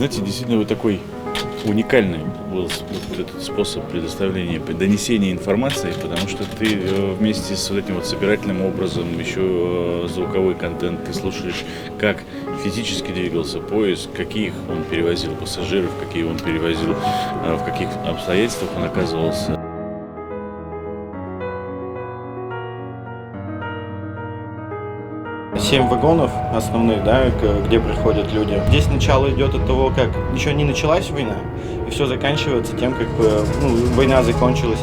Знаете, действительно, вот такой уникальный был вот этот способ предоставления, донесения информации, потому что ты вместе с вот этим вот собирательным образом, еще звуковой контент, ты слушаешь, как физически двигался поезд, каких он перевозил пассажиров, какие он перевозил, в каких обстоятельствах он оказывался. 7 вагонов основных, да, где приходят люди. Здесь начало идет от того, как еще не началась война, и все заканчивается тем, как война закончилась.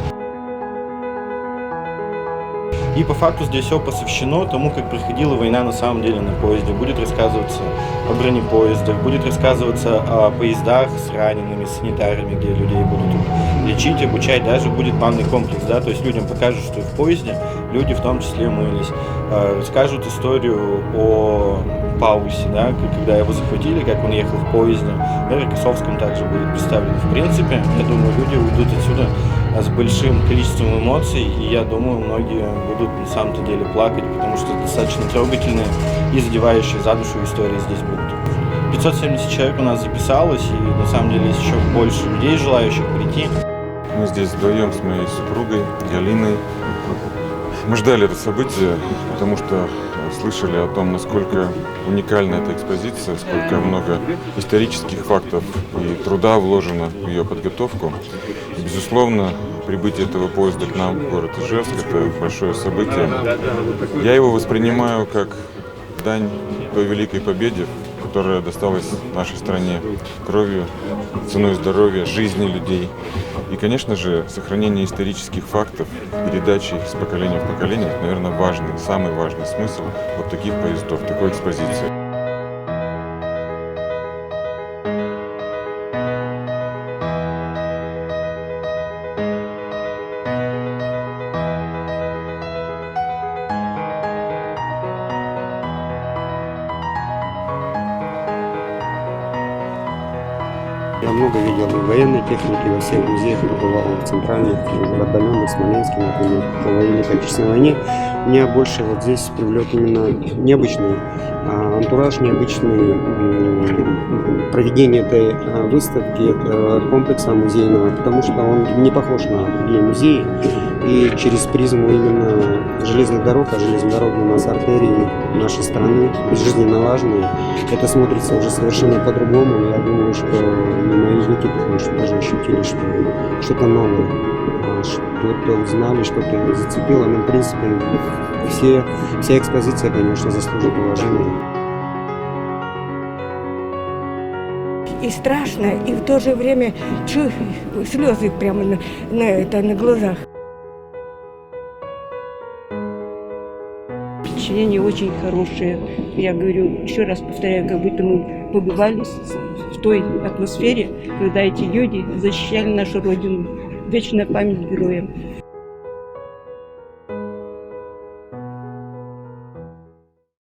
И по факту здесь все посвящено тому, как проходила война на самом деле на поезде. Будет рассказываться о бронепоездах, будет рассказываться о поездах с ранеными, с санитарами, где людей будут лечить, обучать. Даже будет банный комплекс, да, то есть людям покажут, что в поезде люди в том числе мылись. Расскажут историю о Паулюсе, да, когда его захватили, как он ехал в поезде. На Рокоссовском также будет представлено. В принципе, я думаю, люди уйдут отсюда с большим количеством эмоций, и я думаю, многие будут на самом-то деле плакать, потому что достаточно трогательные и задевающие за душу истории здесь будут. 570 человек у нас записалось, и на самом деле есть еще больше людей, желающих прийти. Мы здесь вдвоем с моей супругой Галиной. Мы ждали это событие, потому что слышали о том, насколько уникальна эта экспозиция, сколько много исторических фактов и труда вложено в ее подготовку. И, безусловно, прибытие этого поезда к нам в город Ижевск – это большое событие. Я его воспринимаю как дань той великой победе, которая досталась нашей стране кровью, ценой здоровья, жизни людей. И, конечно же, сохранение исторических фактов, передачи их с поколения в поколение – это, наверное, важный, самый важный смысл вот таких поездов, такой экспозиции. Я много видел и военной техники во всех музеях, побывал в центральных, в отдаленных, Смоленске, например, по Великой Отечественной войне. Меня больше вот здесь привлек именно необычный антураж, необычный проведение этой выставки, комплекса музейного, потому что он не похож на другие музеи. И через призму именно железных дорог, а железные дороги у нас артерии нашей страны, жизненно важные. Это смотрится уже совершенно по-другому. Я думаю, что и мои внуки тоже ощутили, что что-то новое, что-то узнали, что-то зацепило. Но, в принципе, вся экспозиция, конечно, заслужит уважения. И страшно, и в то же время слезы прямо на глазах. Впечатления очень хорошие. Я говорю, еще раз повторяю, как будто мы побывали в той атмосфере, когда эти люди защищали нашу Родину. Вечная память героям.